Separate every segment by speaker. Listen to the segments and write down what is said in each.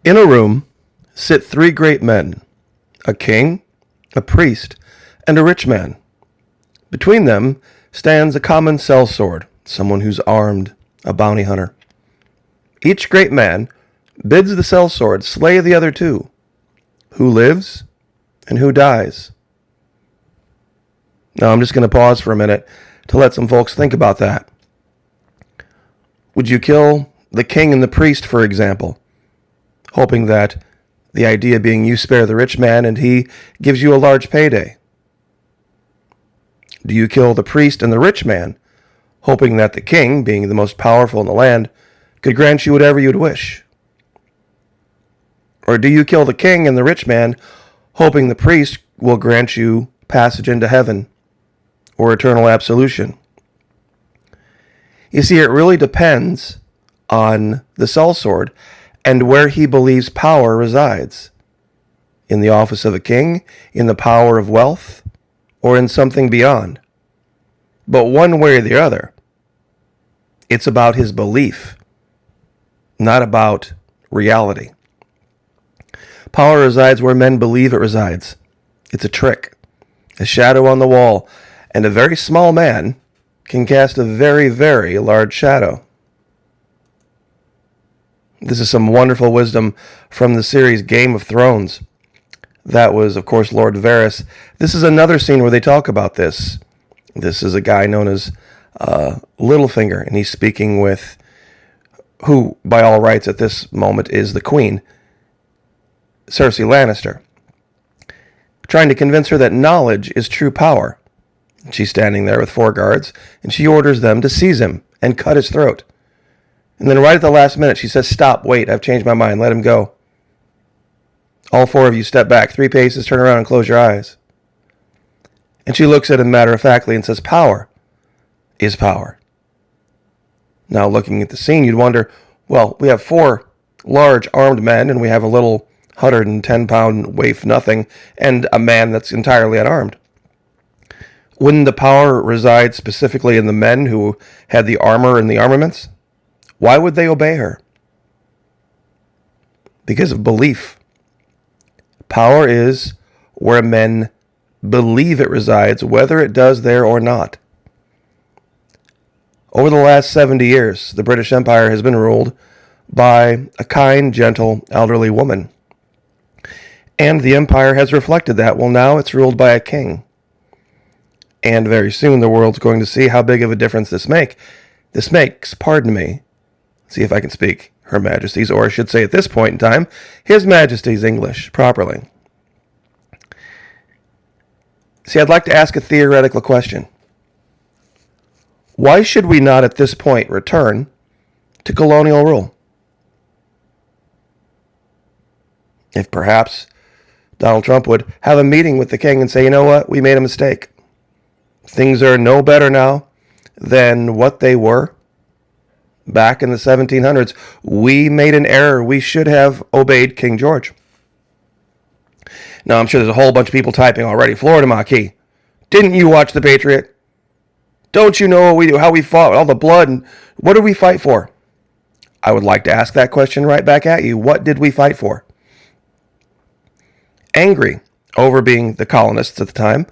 Speaker 1: In a room sit three great men, a king, a priest, and a rich man. Between them stands a common sellsword, someone who's armed, a bounty hunter. Each great man bids the sellsword slay the other two, who lives and who dies. Now I'm just going to pause for a minute to let some folks think about that. Would you kill the king and the priest, for example, hoping that the idea being you spare the rich man and he gives you a large payday? Do you kill the priest and the rich man, hoping that the king, being the most powerful in the land, could grant you whatever you'd wish? Or do you kill the king and the rich man, hoping the priest will grant you passage into heaven or eternal absolution? You see, it really depends on the sellsword and where he believes power resides. In the office of a king, in the power of wealth, or in something beyond. But one way or the other, it's about his belief, not about reality. Power resides where men believe it resides. It's a trick, a shadow on the wall, and a very small man can cast a very, very large shadow. This is some wonderful wisdom from the series Game of Thrones. That was, of course, Lord Varys. This is another scene where they talk about this. This is a guy known as Littlefinger, and he's speaking with who, by all rights at this moment, is the queen, Cersei Lannister, trying to convince her that knowledge is true power. She's standing there with 4 guards, and she orders them to seize him and cut his throat. And then right at the last minute, she says, "Stop, wait, I've changed my mind, let him go. All 4 of you step back 3 paces, turn around and close your eyes." And she looks at him matter-of-factly and says, "Power is power." Now, looking at the scene, you'd wonder, well, we have 4 large armed men, and we have a little 110-pound waif nothing, and a man that's entirely unarmed. Wouldn't the power reside specifically in the men who had the armor and the armaments? Why would they obey her? Because of belief. Power is where men believe it resides, whether it does there or not. Over the last 70 years, the British Empire has been ruled by a kind, gentle, elderly woman. And the empire has reflected that. Well, now it's ruled by a king. And very soon the world's going to see how big of a difference this makes, pardon me, see if I can speak Her Majesty's, or I should say at this point in time, His Majesty's English properly. See, I'd like to ask a theoretical question. Why should we not at this point return to colonial rule? If perhaps Donald Trump would have a meeting with the king and say, you know what, we made a mistake. Things are no better now than what they were back in the 1700s. We made an error. We should have obeyed King George. Now, I'm sure there's a whole bunch of people typing already. Florida Maquis, didn't you watch The Patriot? Don't you know what we do, how we fought, all the blood, and what did we fight for? I would like to ask that question right back at you. What did we fight for? Angry over being the colonists at the time,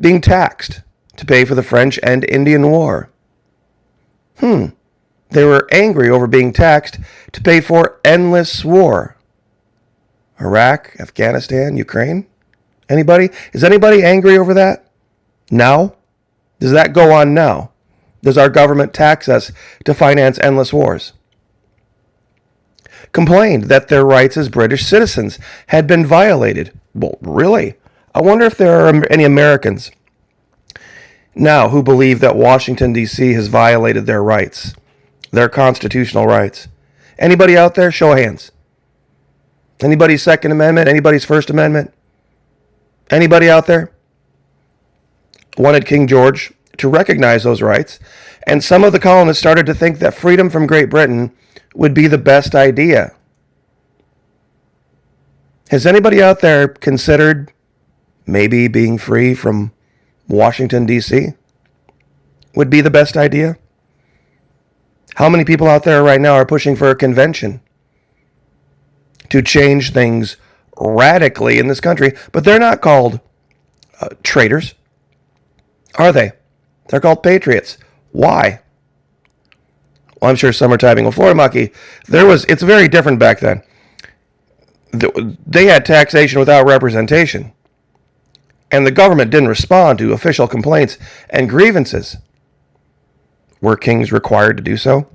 Speaker 1: being taxed to pay for the French and Indian War. They were angry over being taxed to pay for endless war. Iraq, Afghanistan, Ukraine? Anybody? Is anybody angry over that? Now? Does that go on now? Does our government tax us to finance endless wars? Complained that their rights as British citizens had been violated. Well, really? I wonder if there are any Americans now who believe that Washington, D.C. has violated their rights, their constitutional rights. Anybody out there? Show of hands. Anybody's Second Amendment? Anybody's First Amendment? Anybody out there? Wanted King George to recognize those rights, and some of the colonists started to think that freedom from Great Britain would be the best idea. Has anybody out there considered maybe being free from Washington, D.C. would be the best idea? How many people out there right now are pushing for a convention to change things radically in this country, but they're not called traitors, are they? They're called patriots. Why? Well, I'm sure some are typing, well, Florimaki, it's very different back then. They had taxation without representation, and the government didn't respond to official complaints and grievances. Were kings required to do so?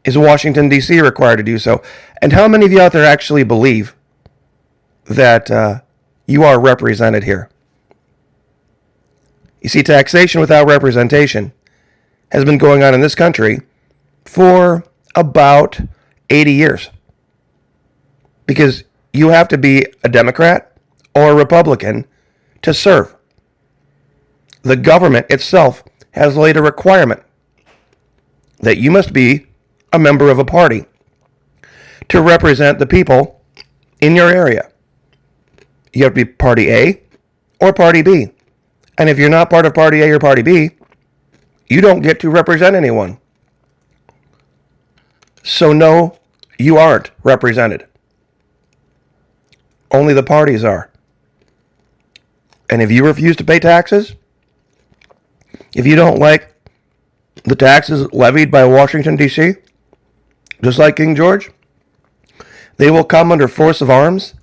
Speaker 1: Is Washington, D.C. required to do so? And how many of you out there actually believe that you are represented here? You see, taxation without representation has been going on in this country for about 80 years. Because you have to be a Democrat or a Republican to serve. The government itself has laid a requirement that you must be a member of a party to represent the people in your area. You have to be Party A or Party B. And if you're not part of Party A or Party B, you don't get to represent anyone. So no, you aren't represented. Only the parties are. And if you refuse to pay taxes, if you don't like the taxes levied by Washington, D.C., just like King George, they will come under force of arms,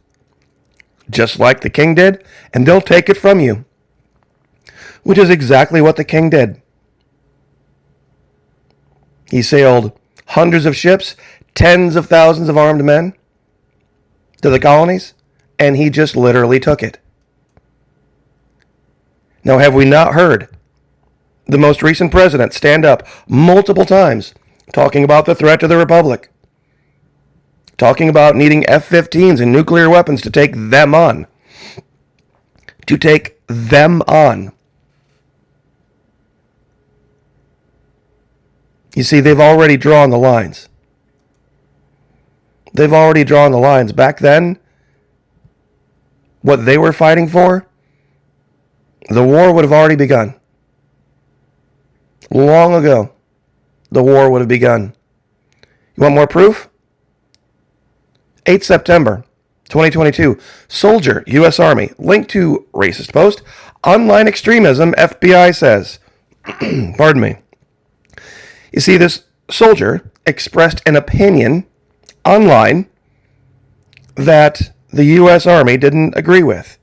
Speaker 1: just like the king did, and they'll take it from you, which is exactly what the king did. He sailed hundreds of ships, tens of thousands of armed men to the colonies, and he just literally took it. Now, have we not heard the most recent president stand up multiple times talking about the threat to the Republic, talking about needing F-15s and nuclear weapons to take them on? To take them on. You see, they've already drawn the lines. They've already drawn the lines. Back then, what they were fighting for, the war would have already begun. Long ago, the war would have begun. You want more proof? 8 September 2022, soldier, U.S. Army, linked to racist post, online extremism, FBI says. Pardon me. You see, this soldier expressed an opinion online that the U.S. Army didn't agree with,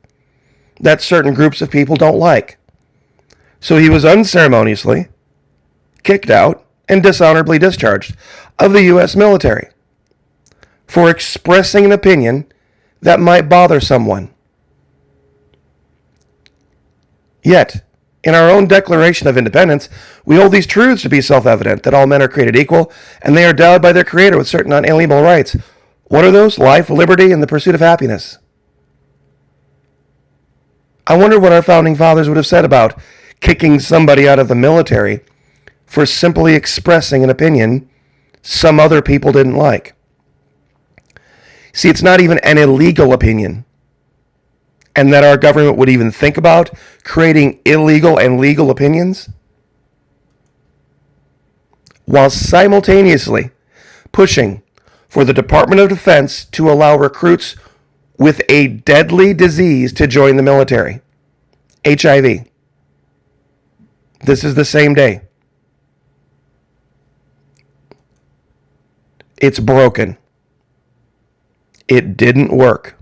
Speaker 1: that certain groups of people don't like. So he was unceremoniously kicked out and dishonorably discharged of the U.S. military for expressing an opinion that might bother someone. Yet, in our own Declaration of Independence, we hold these truths to be self-evident, that all men are created equal, and they are endowed by their Creator with certain unalienable rights. What are those? Life, liberty, and the pursuit of happiness. I wonder what our founding fathers would have said about kicking somebody out of the military for simply expressing an opinion some other people didn't like. See, it's not even an illegal opinion. And that our government would even think about creating illegal and legal opinions, while simultaneously pushing for the Department of Defense to allow recruits with a deadly disease to join the military, HIV. This is the same day. It's broken. It didn't work.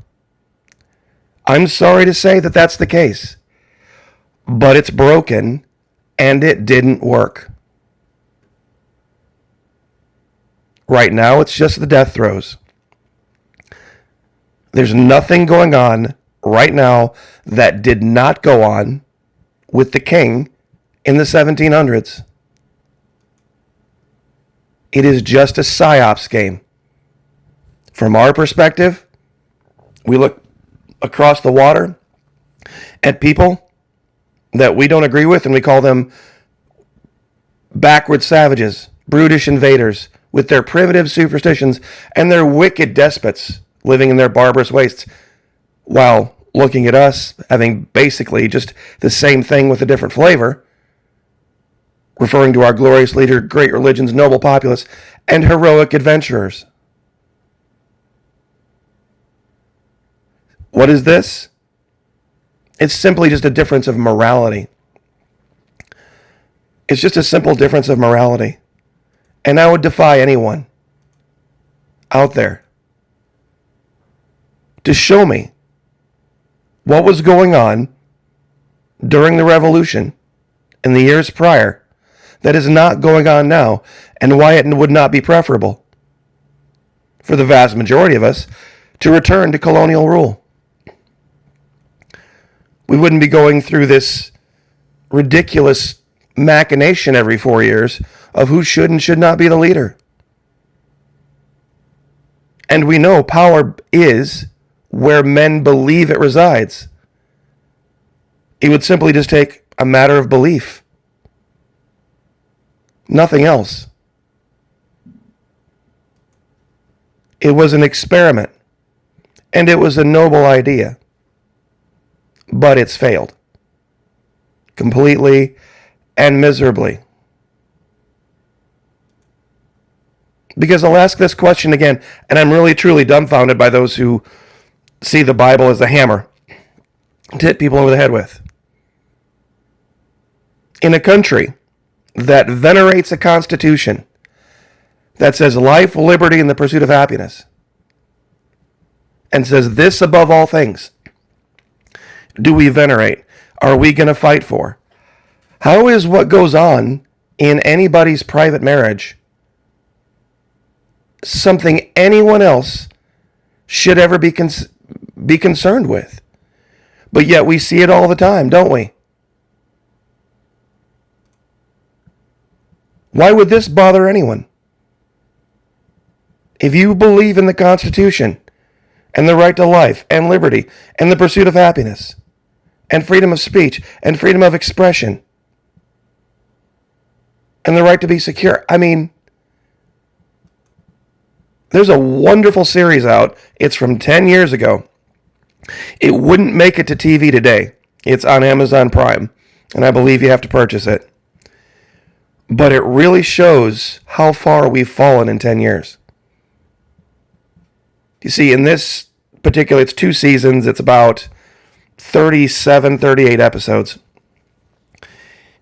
Speaker 1: I'm sorry to say that that's the case, but it's broken and it didn't work. Right now, it's just the death throes. There's nothing going on right now that did not go on with the king in the 1700s. It is just a psyops game. From our perspective, we look across the water at people that we don't agree with, and we call them backward savages, brutish invaders, with their primitive superstitions and their wicked despots living in their barbarous wastes, while looking at us having basically just the same thing with a different flavor, referring to our glorious leader, great religions, noble populace, and heroic adventurers. What is this? It's simply just a difference of morality. It's just a simple difference of morality. And I would defy anyone out there to show me what was going on during the revolution in the years prior that is not going on now, and why it would not be preferable for the vast majority of us to return to colonial rule. We wouldn't be going through this ridiculous machination every 4 years of who should and should not be the leader. And we know power is where men believe it resides. It would simply just take a matter of belief. Nothing else. It was an experiment, and it was a noble idea, but it's failed completely and miserably. Because I'll ask this question again, and I'm really truly dumbfounded by those who see the Bible as a hammer to hit people over the head with. In a country that venerates a constitution that says life, liberty, and the pursuit of happiness, and says this above all things, do we venerate? Are we going to fight for? How is what goes on in anybody's private marriage something anyone else should ever be concerned with? But yet we see it all the time, don't we? Why would this bother anyone? If you believe in the Constitution and the right to life and liberty and the pursuit of happiness and freedom of speech and freedom of expression and the right to be secure, I mean, there's a wonderful series out. It's from 10 years ago. It wouldn't make it to TV today. It's on Amazon Prime, and I believe you have to purchase it. But it really shows how far we've fallen in 10 years. You see, in this particular, it's 2 seasons. It's about 37, 38 episodes.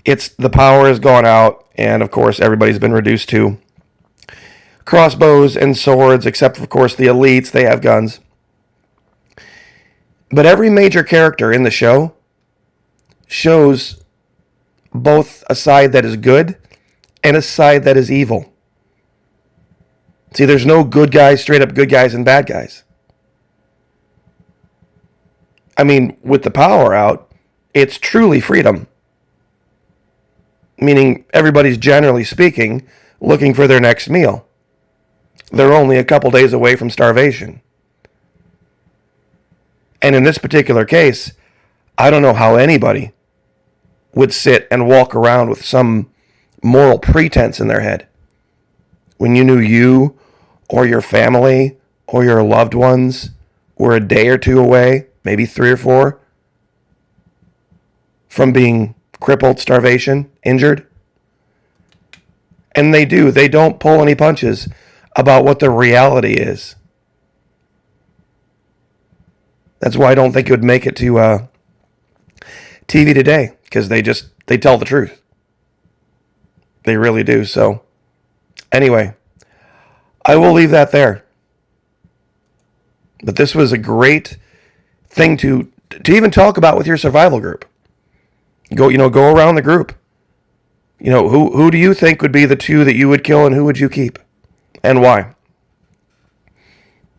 Speaker 1: The power has gone out, and of course, everybody's been reduced to crossbows and swords, except, of course, the elites. They have guns. But every major character in the show shows both a side that is good and a side that is evil. See, there's no good guys, straight up good guys and bad guys. I mean, with the power out, it's truly freedom. Meaning everybody's, generally speaking, looking for their next meal. They're only a couple days away from starvation. And in this particular case, I don't know how anybody would sit and walk around with some moral pretense in their head when you knew you or your family or your loved ones were a day or 2 away, maybe 3 or 4, from being crippled, starvation, injured. And they don't pull any punches about what the reality is. That's why I don't think it would make it to TV today, because they tell the truth. They really do. So anyway, I will leave that there. But this was a great thing to even talk about with your survival group. Go around the group. Who do you think would be the 2 that you would kill, and who would you keep, and why?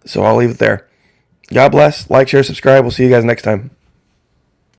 Speaker 1: So I'll leave it there. God bless. Like, share, subscribe. We'll see you guys next time.